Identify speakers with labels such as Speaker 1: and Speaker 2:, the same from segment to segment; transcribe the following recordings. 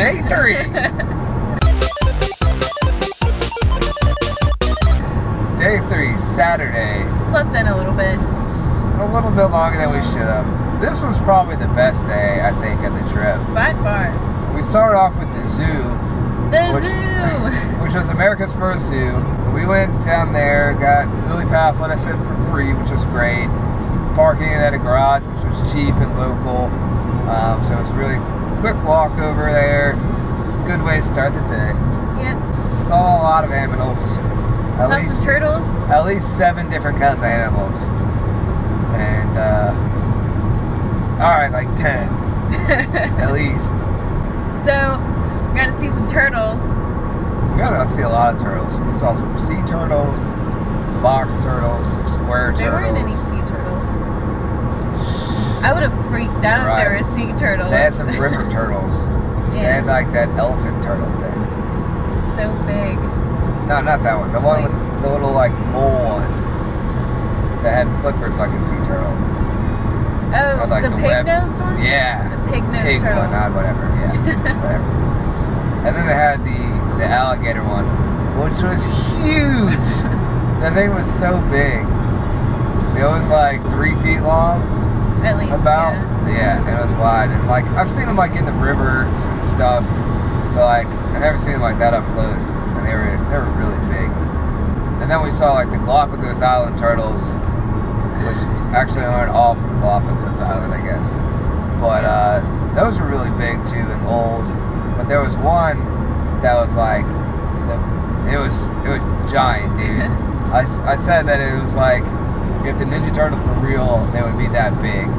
Speaker 1: Day 3. Day 3, Saturday.
Speaker 2: Slept in a little bit.
Speaker 1: It's a little bit longer than we should have. This was probably the best day, I think, of the trip.
Speaker 2: By far.
Speaker 1: We started off with the zoo.
Speaker 2: Zoo!
Speaker 1: Which was America's first zoo. We went down there, got Philly Pass, let us in for free, which was great. Parking at a garage, which was cheap and local. So it was a really quick walk over there. Good way to start the day.
Speaker 2: Yep.
Speaker 1: Saw a lot of animals.
Speaker 2: Saw some turtles.
Speaker 1: At least 7 different kinds of animals. And, alright, like 10. At least.
Speaker 2: So, we got to see some turtles.
Speaker 1: We got to see a lot of turtles. We saw some sea turtles, some box turtles, some square turtles.
Speaker 2: There weren't any sea turtles. I would have freaked out if there were sea turtles.
Speaker 1: They had some river turtles.
Speaker 2: Yeah.
Speaker 1: They had like that elephant turtle thing.
Speaker 2: So big.
Speaker 1: No, not that one. The one with the little like mole one that had flippers like a sea turtle.
Speaker 2: Oh,
Speaker 1: like
Speaker 2: the pig-nosed one?
Speaker 1: Yeah.
Speaker 2: The pig-nosed turtle.
Speaker 1: One, not whatever. Yeah, whatever. And then they had the alligator one, which was huge. The thing was so big. It was like 3 feet long.
Speaker 2: At least,
Speaker 1: about. Yeah, and it was wide. And like, I've seen them like in the rivers and stuff, but like, I never seen them like that up close. And they were really big. And then we saw like the Galapagos Island turtles, which actually aren't all from Galapagos Island, I guess. But those were really big too and old. But there was one that was like, it was giant, dude. I said that it was like, if the Ninja Turtles were real, they would be that big.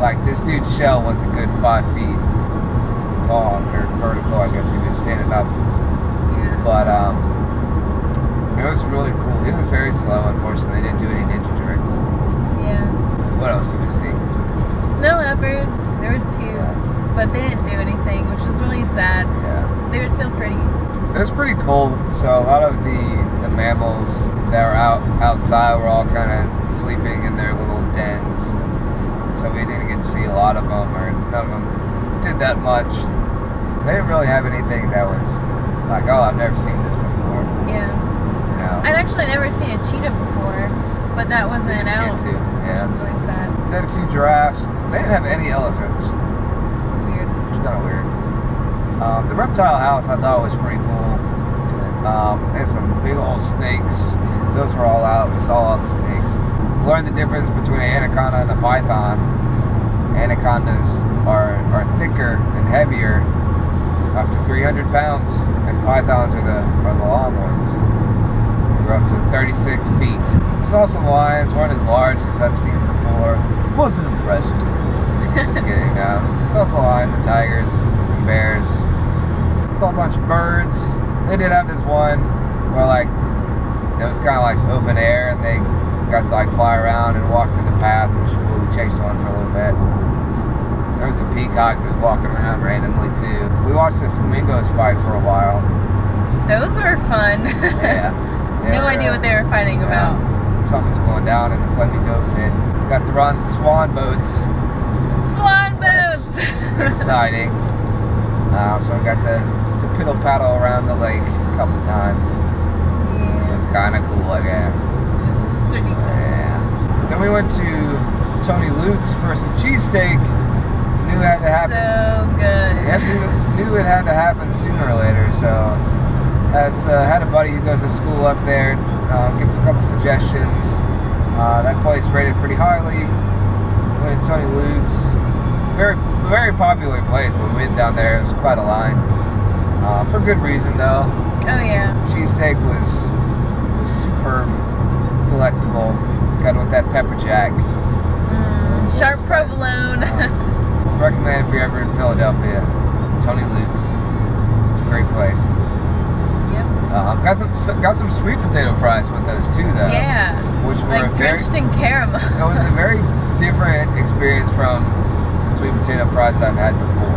Speaker 1: Like, this dude's shell was a good 5 feet long, or vertical, I guess, if he was standing up.
Speaker 2: Yeah.
Speaker 1: But, it was really cool. He was very slow, unfortunately. They didn't do any ninja tricks.
Speaker 2: Yeah.
Speaker 1: What else did we see?
Speaker 2: Snow leopard. There was 2.
Speaker 1: Yeah.
Speaker 2: But they didn't do anything, which was really sad.
Speaker 1: Yeah.
Speaker 2: They were still pretty.
Speaker 1: It was pretty cold, so a lot of the mammals that were outside were all kind of sleeping in their little dens. So we didn't get to see a lot of them, or none of them did that much. So they didn't really have anything that was like, oh, I've never seen this before.
Speaker 2: Yeah.
Speaker 1: You know?
Speaker 2: I'd actually never seen a cheetah before, but that wasn't out.
Speaker 1: Me too, yeah.
Speaker 2: Which was really sad.
Speaker 1: They had a few giraffes. They didn't have any elephants.
Speaker 2: It's weird.
Speaker 1: Which is kind of weird. The reptile house I thought was pretty cool. They had some big old snakes. Those were all out. We saw all the snakes. Learned the difference between an anaconda and a python. Anacondas are thicker and heavier, up to 300 pounds, and pythons are the long ones. They're up to 36 feet. Saw some lions, weren't as large as I've seen before. Wasn't impressed. Just kidding. Saw some lions and tigers and bears. Saw a bunch of birds. They did have this one where like it was kind of like open air, and they got to like fly around and walk through the path, which was cool. We chased one for a little bit. There was a peacock just walking around randomly too. We watched the flamingos fight for a while.
Speaker 2: Those were fun.
Speaker 1: Yeah.
Speaker 2: No idea what they were fighting about.
Speaker 1: Something's going down in the flamingo pit. Got to run swan boats.
Speaker 2: Swan boats!
Speaker 1: Exciting. So we got to piddle paddle around the lake a couple times.
Speaker 2: Yeah.
Speaker 1: It was kind of cool, I guess.
Speaker 2: It's pretty cool.
Speaker 1: Yeah. Then we went to Tony Luke's for some cheesesteak. Knew it had to happen.
Speaker 2: So good.
Speaker 1: Yeah, knew it had to happen sooner or later. So had a buddy who goes to school up there. Give us a couple suggestions. That place rated pretty highly. Went to Tony Luke's. Very, very popular place. When we went down there, it was quite a line. For good reason, though.
Speaker 2: Oh yeah.
Speaker 1: Cheesesteak was superb, delectable. Got it with that pepper jack.
Speaker 2: Sharp provolone.
Speaker 1: Recommend if you're ever in Philadelphia, Tony Luke's. It's a great place.
Speaker 2: Yep.
Speaker 1: Got some sweet potato fries with those too, though.
Speaker 2: Yeah.
Speaker 1: Which were
Speaker 2: like drenched in caramel.
Speaker 1: It was a very different experience from the sweet potato fries that I've had before.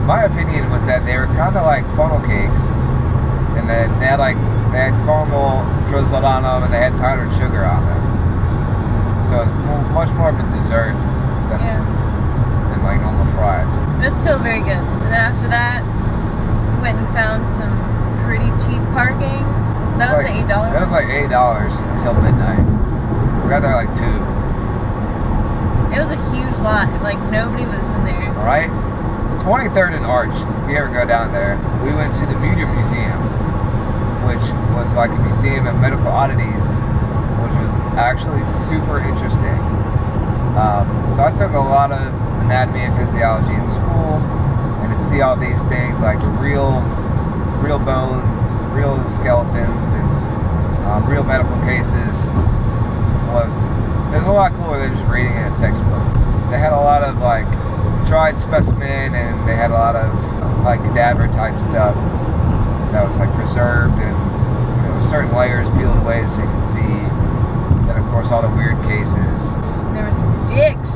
Speaker 1: My opinion was that they were kind of like funnel cakes, and then they had caramel drizzled on them, and they had powdered sugar on them. So it's much more of a dessert than like normal fries.
Speaker 2: It's still very good. And then after that, cheap parking. That was the $8.
Speaker 1: That was like $8 until midnight. We got there like 2.
Speaker 2: It was a huge lot. Like, nobody was in there.
Speaker 1: Right? 23rd and Arch. If you ever go down there, we went to the Muter Museum, which was like a museum of medical oddities, which was actually super interesting. So I took a lot of anatomy and physiology in school, and to see all these things like real bones, real skeletons, and real medical cases it was a lot cooler than just reading in a textbook. They had a lot of like dried specimen, and they had a lot of like cadaver type stuff that was like preserved, and certain layers peeled away so you could see. Then of course all the weird cases.
Speaker 2: There were some dicks.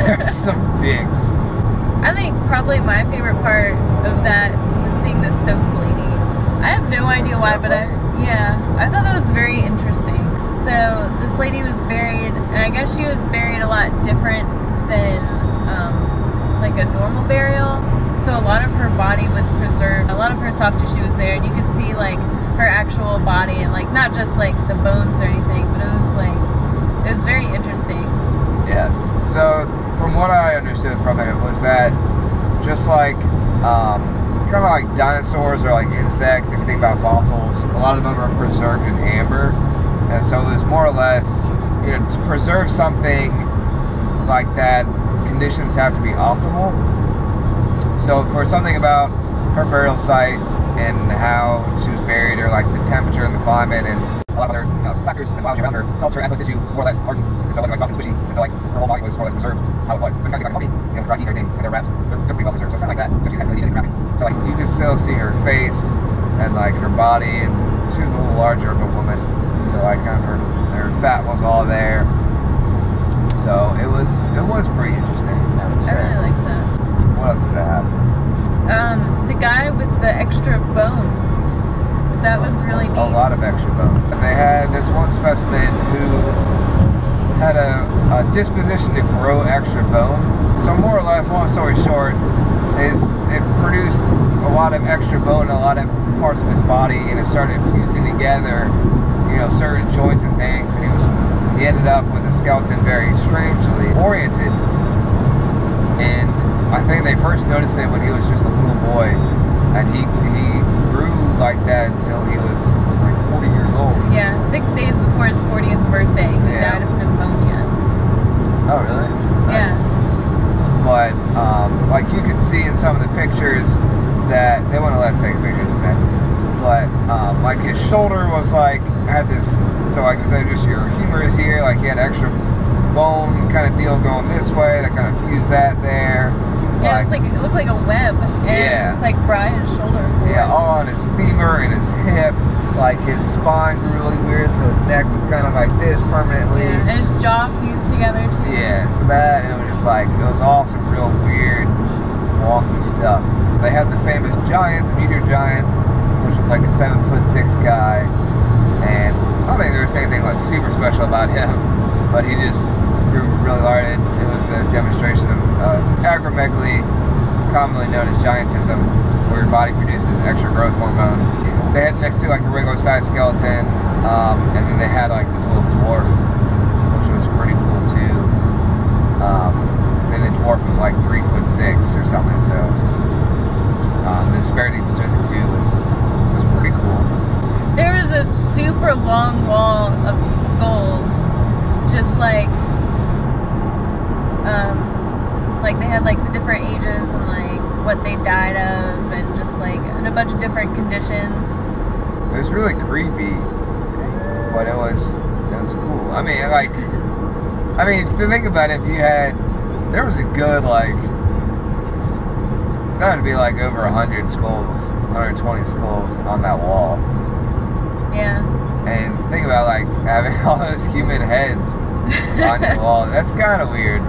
Speaker 1: There were some dicks.
Speaker 2: I think probably my favorite part of that was seeing the soap lady. I have no idea why, but I thought that was very interesting. So this lady was buried, and I guess she was buried a lot different than like a normal burial. So a lot of her body was preserved. A lot of her soft tissue was there, and you could see like her actual body, and like not just like the bones or anything, but it was very interesting.
Speaker 1: Yeah. So from what I understood from it was that just like kind of like dinosaurs or like insects, if you think about fossils, a lot of them are preserved in amber. And so there's more or less, to preserve something like that, conditions have to be optimal. So for something about her burial site and how she was buried, or like the temperature and the climate and a lot of other factors in the biology around her, helped her adipose tissue more or less harden. And so it wasn't like soft and squishy. And so like her whole body was more or less preserved how it was. So you kind of think like a mummy, with dry heat and everything, and they're wrapped, they're pretty well preserved. So it's kind of like that, especially really neat wrappings. So like you can still see her face and like her body, and she was a little larger of a woman. So like kind of her fat was all there. So it was pretty interesting, I would say.
Speaker 2: I really liked that.
Speaker 1: What else did they have?
Speaker 2: The guy with the extra bone. That was really neat.
Speaker 1: A lot of extra bones. They had this one specimen who had a disposition to grow extra bone. So more or less, long story short, is it produced a lot of extra bone in a lot of parts of his body, and it started fusing together, certain joints and things, and he ended up with a skeleton very strangely oriented. And I think they first noticed it when he was just a little boy, and he grew like that until he was like 40 years old.
Speaker 2: Yeah, 6 days before his 40th birthday, he died of pneumonia.
Speaker 1: Oh, really? Nice.
Speaker 2: Yeah.
Speaker 1: But like you could see in some of the pictures that they wouldn't let us take pictures of that. But like his shoulder was like had this, so like instead of just your humerus here, like he had extra bone kind of deal going this way that kind of fused that there.
Speaker 2: Yeah, it looked like a web, and it just like brought his shoulder forward.
Speaker 1: Yeah, all on his femur and his hip. Like his spine grew really weird, so his neck was kind of like this permanently.
Speaker 2: Yeah, and his jaw fused together too.
Speaker 1: Yeah, so that, it was just like, it was all some real weird, wonky stuff. They had the famous giant, the meteor giant, which was like a 7'6" guy, and I don't think there was anything like super special about him, but he just grew really large. It was a demonstration of acromegaly, commonly known as giantism, where your body produces extra growth hormone. They had next to like a regular sized skeleton, and then they had like this little dwarf, which was pretty cool too. And the dwarf was like 3'6" or something, so the disparity between the two was pretty cool.
Speaker 2: There was a super long wall of skulls, just like they had like the different ages and like what they died of, and just like in a bunch of different conditions.
Speaker 1: It was really creepy, but it was cool. I mean, to think about it, there was a good like, that would be like over 100 skulls, 120 skulls on that wall.
Speaker 2: Yeah.
Speaker 1: And think about like having all those human heads on your wall. That's kind of weird,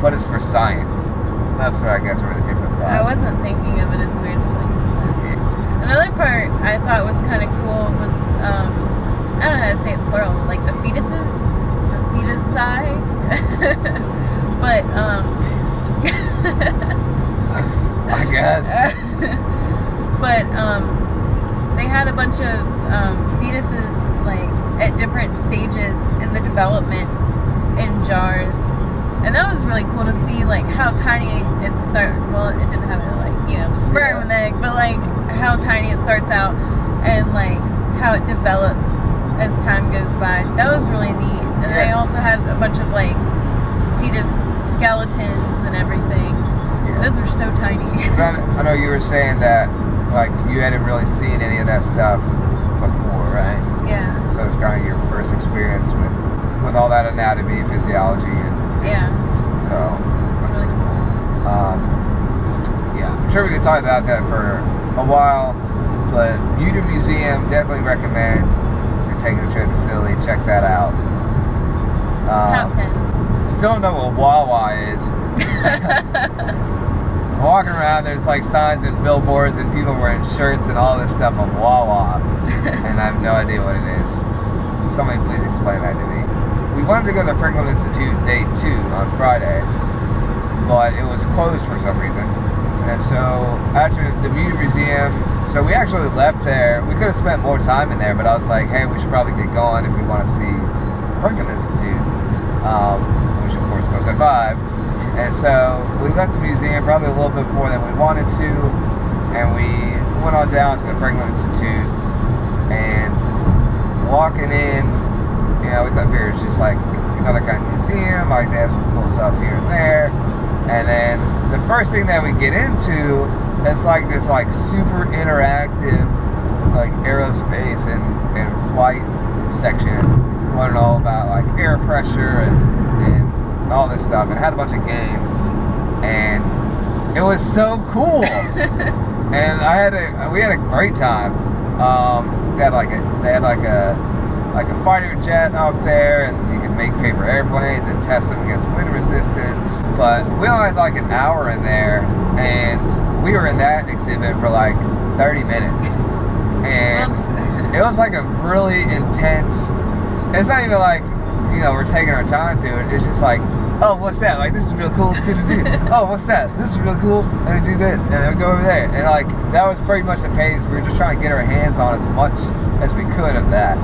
Speaker 1: but it's for science. So that's where I guess where the difference lies.
Speaker 2: I wasn't thinking of it as weird until you said that. Yeah. Another part I thought was kind of cool was, I don't know how to say it plural, like the fetusi, but,
Speaker 1: I guess.
Speaker 2: but, they had a bunch of fetuses like at different stages in the development in jars, and that was really cool to see like how tiny it started. Well, it didn't have a sperm and egg, but like how tiny it starts out and like how it develops as time goes by. That was really neat. And they also had a bunch of like fetus skeletons and everything. Those were so tiny.
Speaker 1: I know you were saying that like you hadn't really seen any of that stuff before, right?
Speaker 2: Yeah.
Speaker 1: So it's kind of your first experience with all that anatomy, physiology, and so that's
Speaker 2: really
Speaker 1: cool. I'm sure we could talk about that for a while, but Muta Museum, definitely recommend if you're taking a trip to Philly, check that out.
Speaker 2: Top 10.
Speaker 1: Still don't know what Wawa is. Walking around, there's like signs and billboards and people wearing shirts and all this stuff of Wawa, and I have no idea what it is. Somebody please explain that to me. We wanted to go to the Franklin Institute day 2 on Friday, but it was closed for some reason. And so after the Muta Museum, so we actually left there. We could have spent more time in there, but I was like, hey, we should probably get going if we want to see Franklin Institute, which of course goes at 5. And so we left the museum probably a little bit more than we wanted to, and we went on down to the Franklin Institute, and walking in, we thought it was just like another kind of museum, like they have some cool stuff here and there. And then the first thing that we get into is like this like super interactive like aerospace and flight section, learning all about like air pressure and all this stuff. It had a bunch of games, and it was so cool. And we had a great time. They had like a fighter jet up there, and you can make paper airplanes and test them against wind resistance. But we only had like an hour in there, and we were in that exhibit for like 30 minutes. And it was like a really intense, it's not even like, we're taking our time through it. It's just like, oh, what's that? Like, this is real cool. Oh, what's that? This is real cool. And we do this, and then we go over there. And like, that was pretty much the pace. We were just trying to get our hands on as much as we could of that.